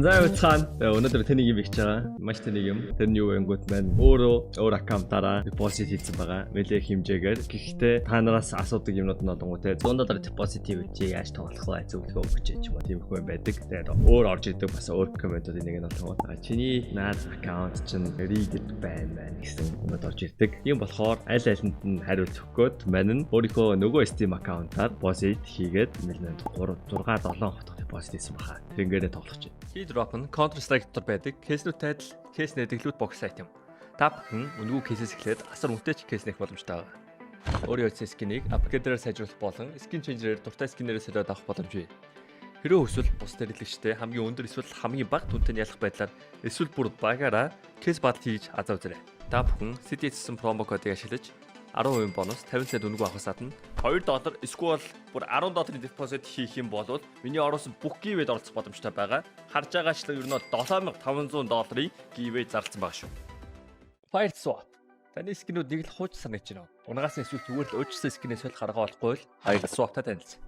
За бацхан өнөөдөр тэнийг юм хийж байгаа. Маш тэнийг юм. Тэр нь юу вэ гэнэт маань өөр аккаунтаараа депозит хийсэн байгаа. Нэлээх хэмжээгээр. Гэхдээ та нараас асуудаг юмнууд нь одонгоо те $100 депозит хийвчээ яаж тоглох вэ? Зөвлөгөө өгч ч юм уу тийм их байдаг. Тэгээд өөр орж идэг бас өөр комментуудын нэг нь одонгоо. Чиний наад аккаунт чинь read байна гэсэн юмуд орж ирдэг. Тийм болохоор аль алинд нь хариулт өгөхөд мань нь өөрийнхөө нөгөө Steam аккаунтаар депозит хийгээд 3 6 7 хот депозит хийсэн баха. Тэр ингээд тоглож байна. Keydrop нь Counter-Strike дотор байдаг. Кейснүүтэй адил кейс нэдэглүүд бокс айтем. Та бүхэн үнэгүй кейсээс эхлээд асар үнэтэй кейс нэх боломжтой байна. Өөрийн үеийн скинийг апгрейдерээр сайжруулах болон скин ченжерээр дуртай скинээрээ солиод авах боломж бий. Хэрвээ эсвэл бус дэрлэгчтэй хамгийн өндөр эсвэл хамгийн бага түнтэй ялах байдлаар эсвэл бүр багаараа кейс батл хийж азаа үзээрэй. Та бүхэн CTS-сэн промо кодыг ашиглаж 10% бонус 50 цент үнэгүй авахсаад нь $2 эсвэл бүр $10 депозит хийх юм бол миний оруулсан бүх гивэд оролцох боломжтой байгаа. Харж байгаачлан ер нь $7500 гивэ зарласан байгаа шүү. Fire swap. Таны скинүүд нэг л хууч санагдаж байна. Унгаас нь эсвэл зүгээр л өөрчлөсөн скинээс солих арга олохгүй л Fire swap-тай танилцсан.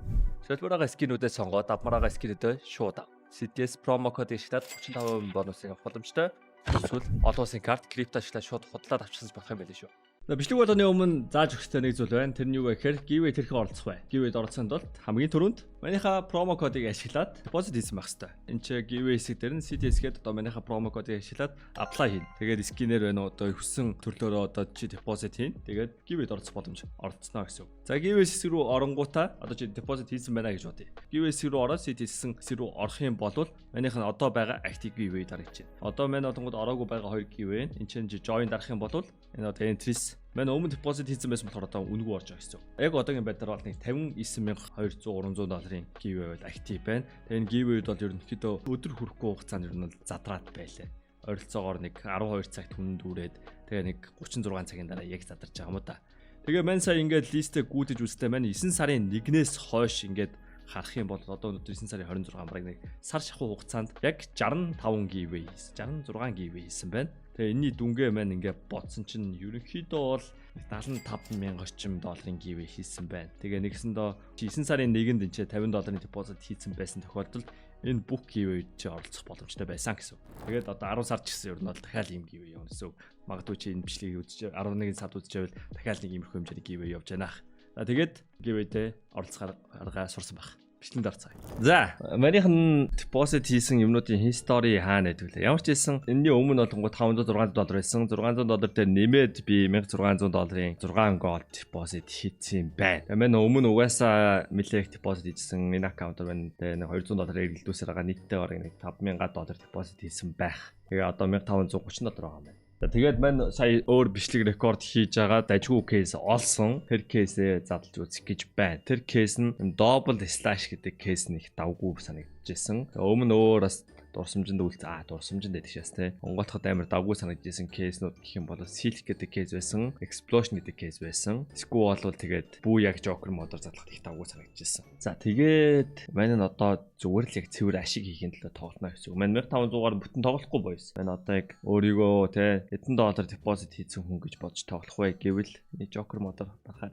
Солиороо скинүүдээ сонгоод авмараа скинүүдээ шууд ав. CTS промо код ашиглаад 35% бонус авах боломжтой. Эсвэл олон улсын карт крипто ашиглаад шууд худлаад авчихсан болох юм байл шүү. Бичлэг болгоны өмнө зааж өгөх хэрэгтэй нэг зүйл байна. Тэр нь юу вэ гэхээр giveaway тэрхэн оролцох бай. Giveaway-д оролцохын тулд хамгийн түрүүнд манийхаа промо кодыг ашиглаад депозит хийсэн байх хэрэгтэй. Энд чи giveaway хэсэг дээр нь CTS гэдэг одоо манийхаа промо кодыг ашиглаад apply хийн. Тэгээд скинээр байна одоо хүссэн төрлөөрөө одоо чи депозит хийн. Тэгээд giveaway-д оролцох боломж оролцсноо гэсэн үг. За giveaway хэсэг рүү оронгуудаа одоо чи депозит хийсэн байна гэж бодъё. Giveaway хэсэг рүү ороод CTS-сэн хэсэг рүү орох юм бол манийх нь одоо байгаа active giveaway дарагдаж байна. Одоо манай одонгод ороогүй байгаа 2 giveaway. Энд чинь join дарах юм бол энэ одоо entries Мэн өмнө депозит хийсэн байсан болохоор одоо үнэгүй орж байгаа гэсэн. Яг одоогийн байдлаар бол нэг $59,200 giveaway бол актив байна. Тэгээ энэ giveaway-д бол ерөнхийдөө өдөр хүрэхгүй хугацаанд ер нь задраад байлаа. Ойролцоогоор нэг 12 цагт хүнд дүүрээд тэгээ нэг 36 цагийн дараа яг задарч байгаа юм да. Тэгээ мань сая ингээд листээ гүйдэж үзтээ мань 9 сарын 1-ээс хойш ингээд харах юм бол одоо өнөөдөр 9 сарын 26 бараг нэг сар шахуу хугацаанд яг 65 giveaway хийсэн. 66 giveaway хийсэн байна. Тэгээ энэний дүнгээ маань ингээд бодсон чинь ерөнхийдөө бол $75,000 орчим giveaway хийсэн байна. Тэгээ нэгсэндээ 9 сарын 1-нд энэ $50 депозит хийсэн байсан тохиолдолд энэ бүх giveaway чи оролцох боломжтой байсан гэсэн. Тэгээд одоо 10 сар ч гэсэн ер нь бол дахиад ийм giveaway явна гэсэн. Магадгүй чи энэ бичлэгийг үзэж 11 сард үзчихвэл дахиад нэг иймэрхүү хэмжээний giveaway явж байна. Тэгээд giveaway-тэй оролцох арга сурсан баг. Бичлэнд орцгоё. За, манийхан депозит хийсэн юмнуудын history хаана гэдэг вэ? Ямар ч хэлсэн энэний өмнө бол $500-600 байсан. $600 дээр нэмээд би $1,600 6 gold депозит хийсэн юм байна. Манай өмнө угаасаа нэлээх депозит хийсэн энэ аккаунтаар байна. Тэгээ $200 эргэлдүүлсээр байгаа нийтдээ бараг нэг $5,000 депозит хийсэн байх. Тэгээ одоо $1,530 байгаа юм байна. Тэгээд мань сая өөр бичлэг рекорд хийж байгаа дажгүй кейс олсон. Тэр кейсээ задлж үзэх гэж байна. Тэр кейс нь double slash гэдэг кейс нэг давгүй санагдчихсэн. Өмнө өөр бас дурсамжинд дурсамжинд байдаг шээс те. Монголход амар давгүй санагдчихсэн кейснүүд гэх юм бол Silk гэдэг кейс байсан, Explosion гэдэг кейс байсан. Эсвэл бол тэгээд бүү яг Joker модоор задлахад их давгүй санагдчихсэн. За тэгээд мань нь одоо зүгээр л яг цэвэр ашиг хийхин төлөө тоглоно гэсэн үг. Мань 1500-аар бүтэн тоглохгүй боёс. Мань одоо яг өөрийгөө те $1,000 депозит хийсэн хүн гэж бодож тоглох бай гэвэл Joker модоор барахаар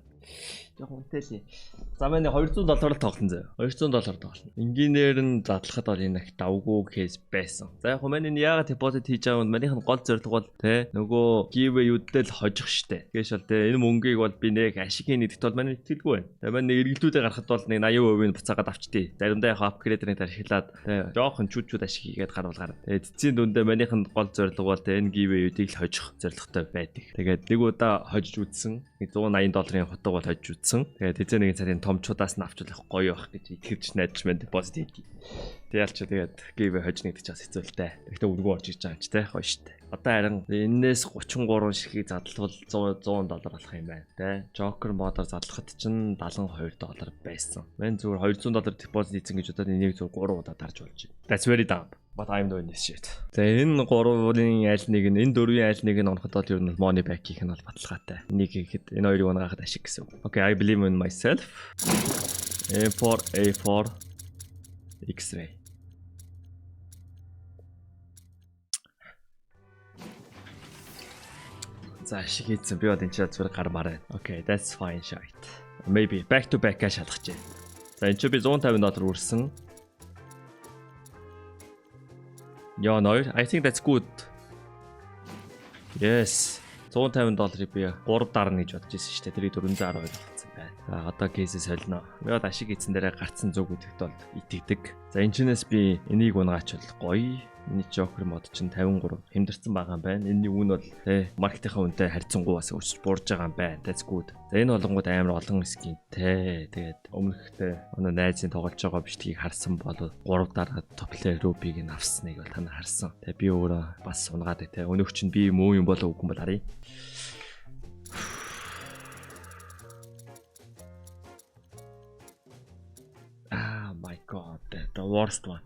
жоохон үнэтэй. За мань $200 л тоглоно заяа. $200 тоглоно. Энгийнээр нь задлахад бол энэ их давгүй кейс байсан. За яг мань энэ яагаад депозит хийж байгаа юм? Манийх нь гол зорилго бол те нөгөө giveaway-үүдтэй л хожих штэ. Тэгээс бол те энэ мөнгийг бол би нэг ашиг хийн гэдэгт бол манай итгэлгүй байна. Тэгээ мань эргэлдүүдээ гарахад бол нэг 80% нь буцаагаад авчтээ. Заримдаа яг апгрейдерыг ашиглаад те жоохон чүүд ашиг хийгээд гарвал. Тэгээ эцсийн дүндээ манийх нь гол зорилго бол те энэ giveaway-үүдийг л хожих зорилготой байдаг. Тэгээд нэг удаа хожиж үзсэн. $180 хутга бол хожиж үзсэн. Тэгээд эзэн нэгэн царын томчуудаас нь авчлах гоё байх гэж итгэвч найдаж байна депозит хийдэг. Тэгэл ч тэгээд giveaway хожно гэдэг чинь бас хэцүү л дээ. Тэгэхдээ үнэгүй орж иж байгаа юм чи те гоё штэ. Одоо харин энээс 33 ширхгийг задлахвал $100 болох юм байна те. Joker модоор задлахад чинь $72 байсан. Мэн зүгээр $200 депозит хийсэн гэж удаад энийг зүгээр 3 удаа дарж болж байна. That's very dumb. But I'm doing this shit. За энэ 3-ын аль нэг нь энэ 4-ийн аль нэг нь оноход бол ер нь money back хийх нь бол баталгаатай. Нэг ихэд энэ хоёрыг унаахад ашиг гэсэн үг. Okay, I believe in myself. A4 X-ray. За ашиг хийсэн би бол энэ ч зүгээр гармаар байна. Okay, that's fine shit. Maybe back to back шалгах чинь. За энэ ч би $150 үрсэн. Яа ноёр. I think that's good. Yes. $150 би 3 дарна гэж бодож ирсэн шүү дээ. Тэрийг 412 авчихсан байна. За одоо кейсээ солино. Яа ашиг эзэн дээрээ гарцсан зүг гэдэгт бол итгэдэг. За энэ чинээс би энийг унгаач бол гоё. Миний Joker мод чинь 53 хэмдэрсэн байгаа юм байна. Энэний үн бол тэ маркетийнхаа үнэтэй харьцангуй бас өсч буурж байгаа юм байна. That's good. За энэ болонгууд амар олон скинтэй. Тэгээд өмнөхтэй манай найзын тоглож байгаа бичлэгийг харсан бол 3 дараа топлер рубиг нь авсныг бол та нар харсан. Тэгээд би өөрөө бас унгаад тэ. Өнөөх чинь би муу юм болоо үгүй юм бол харъя. Ah my god, the worst one.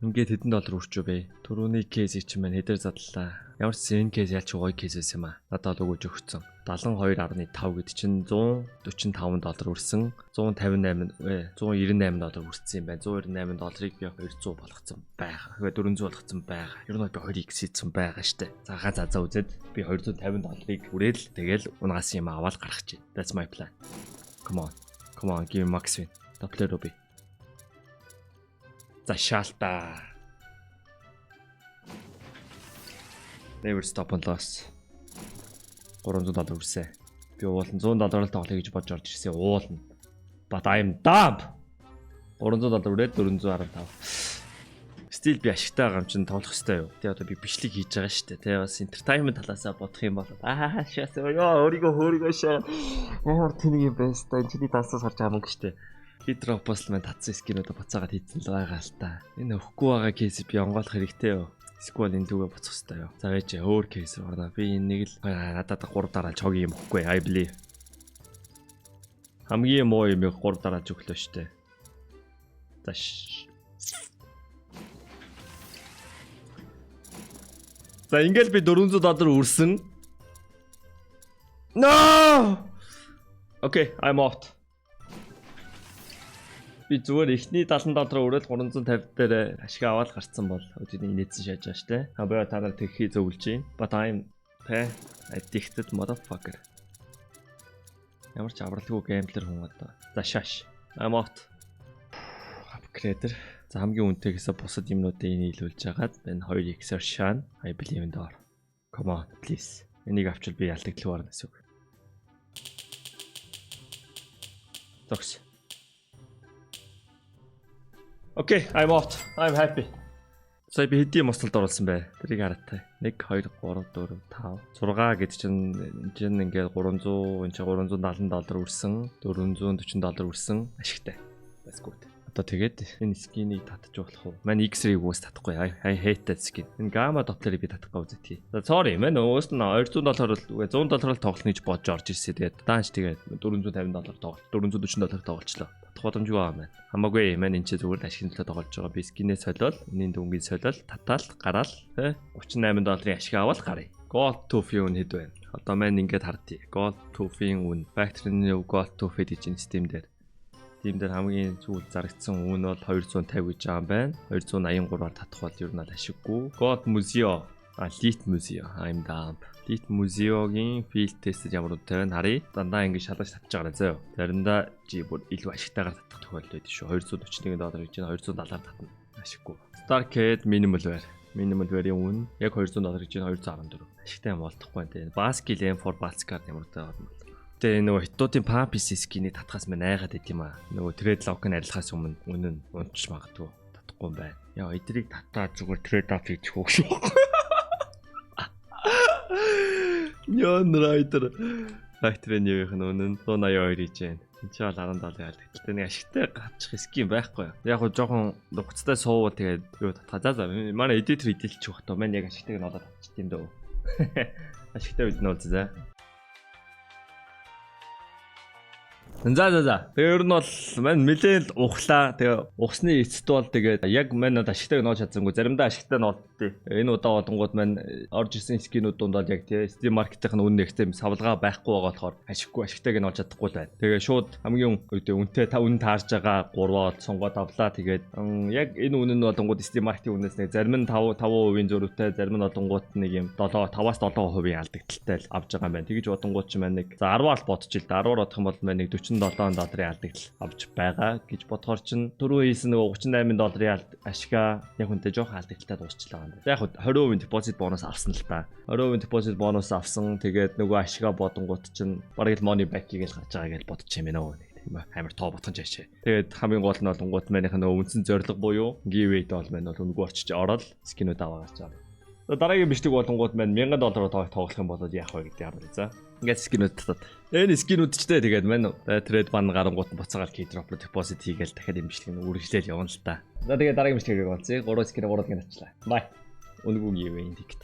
Ингээд хэдэн доллар өрчөө бэ? Төрөний кейсийг чинь маань хэдэр задлаа. Ямар ч энэ кейс ялч гоё кейс байсан юм аа. Надад өгөөж өгсөн. 72.5 гэдэг чинь $145 өрсөн. $198 өрсөн юм байна. $198-ыг би 200 болгоцсон байгаа. Тэгэхээр 400 болгоцсон байгаа. Ер нь би 2x хийсэн байгаа штэ. За цаазаа үзээд би $250-ыг үрээл тэгэл унгаас юм аваад гарах чинь. That's my plan. Come on, give me max win. Доплер руу би. За шаалта. Never stop and loss. $300 үрсэ. Би уулын $100 тоглоё гэж бодож орж ирсэн. Уулна. But I am dumb. $300 үрээд 415. Стил би ашигтай байгаа юм чинь тоглох хэрэгтэй юу? Тэгээ одоо би бичлэг хийж байгаа шүү дээ. Тэгээ бас entertainment талаасаа бодох юм бол шаас өөрийгөө шаа. Ямар тэнийг юм бэ? Энэ чиний дансаас гарч байгаа мөнгө шүү дээ. Хидроп послмент татсан скинүүдэ буцаагаад хийцэн л байгаа л та. Энэ өөхгүй байгаа кейс би онгоолох хэрэгтэй юу? Эсвэл энэ дүүгээ буцах хэрэгтэй юу? За ээж өөр кейс байна. Би энийг л надад 3 дараалж хогийн юм өгөхгүй. I believe. Хамгийн муу юм 3 дараалж өглөө штэ. За За ингээл би $400 үрсэн. No! Okay, I'm out. Би зүгээр ихний $70 өрөөл 350 дээр ашиг аваад гарцсан бол өдөрний нээсэн шааж байгаа штэ. Боо та нар тэгхий зөвлөж юм. But I'm addicted motherfucker. Ямар ч авралгүй геймплер хүн одоо. За шаш. I'm out. Upgrader. За хамгийн үнэтэйгээс бусад юмнуудыг нийлүүлж хагаад энэ 2x-ээр шаана. I believe in door. Come on, please. Энийг авчвал би ялтагдлуу гарна гэсэн үг. Зогс. Okay, I'm out. I'm happy. Сая би хэдийн мостолд оруулсан бай. Тэрийг хараатай. 1 2 3 4 5 6 гэд чинь ингээд 300 энэ $370 үрсэн, $440 үрсэн ашигтай. That's good. Одоо тэгээд энэ скинийг татчих болох уу? Манай X-ийг уус татахгүй. I hate that skin. Энэ gamma doppler-ыг би татахгүй үзэхий. За sorry, мэн уус нь $200 бол $100 тоглох гэж бодож орж ирсэ. Тэгээд даанч тэгээд $450 тоглолт, $440 тоглолцлоо. Бодомжгүй байгаа маань. Хамаагүй маань энэ ч зүгээр ашигын төлөө тоглож байгаа. Би скинээ солиол, энийн дүнгийн солиол, татаал, гараал, $38 ашиг аваад гарыг. Gold Tooth-ийн үн хэд байна? Одоо маань ингээд хардъя. Gold Tooth-ийн үн, Factory-ийн Gold Tooth гэж энэ систем дээр. Тим дээр хамгийн сүүл зарагдсан үн бол 250 гэж байгаа юм байна. 283-аар татах бол ер нь ашиггүй. Gold Museo, Elite Museo, I'm dumb. Elite Museo-гийн field test ямар үнэтэй байна харъя. Дандаа ингэ шалгаж татж байгаа зөө. Заримдаа чи бүр илүү ашигтайгаар татах тохиолдол байдаг шүү. $241 гэж байна. $270-аар татна. Ашиггүй. Starcade Minimal Wear. Minimal Wear-ийн үн яг $200 гэж байна. $214. Ашигтай юм болдохгүй байна. Basque M4 Baltic-аар ямар үнэтэй байна. Тэгээ нөгөө хятадын pump скинийг татхаас мань айгаад байт юм аа. Нөгөө trade lock-ыг арилгахаас өмнө үнэн унтж магадгүй татахгүй юм байна. Яа эдрийг татаа зүгээр trade off хийчих үү шүү. Ян райдер. Factory-ийн үнэн 182 гэж байна. Энд чинь бол $10 ялдаг. Гэтэ нэг ашигтай гацчих скин байхгүй. Яг гоо жоохон нухацтай суувал тэгээд юу татгаа. За манай editor идэлчих бах тоо. Мань яг ашигтайг нь олоод авчих юм дөө. Ашигтай бид нөө за. За. Тэр нь бол мань нэлээд ухлаа. Тэгээ ухсны эцэд бол тэгээд яг мань ашигтайг нууж чадсангүй. Заримдаа ашигтай нуулдтыг. Энэ удаа бодонгууд мань орж ирсэн скинүүд дунд бол яг тий Steam Market-ийн үнэ нэгтэй савлгаа байхгүй байгаа болохоор ашигтайг нууж чадахгүй л байна. Тэгээ шууд хамгийн үнэтэй та үнэ таарж байгаа 3-оор сонгоод авлаа. Тэгээд яг энэ үнэ нь болонгууд Steam Market-ийн үнээс нэг зарим нь 5% зөрүүтэй, зарим нь болонгууд нэг юм 5-7% алдагдaltaй л авж байгаа юм байна. Тэгэж бодонгууд ч мань нэг за 10-аар бодчих л да. 10-аар бодох юм бол мань нэг $37 алдагдал авч байгаа гэж бодохоор чинь түрүү хийсэн нөгөө $38 ашига яг үнтэй жоох алдагдaltaй дуусчлаа юм. Яг 20% депозит бонус авсан л та. 20% депозит бонус авсан. Тэгээд нөгөө ашига бодонгууд чинь бараг л money back-ийг л гарч байгаа гэж бодчих юм байна уу. Амар тоо ботгон жаашаа. Тэгээд хамгийн гол нь бол унгууд манийх нь үндсэн зорилго буюу giveaway доол маань бол үнгүү орчиж ороод скинүүд аваа гарч байгаа. Дараагийн бичлэг болонгууд маань $1000 тоглох юм бол яах вэ гэдэг харуул за. Ингээд скинүүд татаад. Энэ скинүүд ч тэгээд маань трейд бан гарангууд нь буцаагаал key drop deposit хийгээл дахиад юм бичлэг нь үргэлжлээл явна л та. За тэгээд дараагийн бичлэгийг олцъя. 3 скин 3 дахин ачлаа. Бай. Үнгүү giveaway ticket.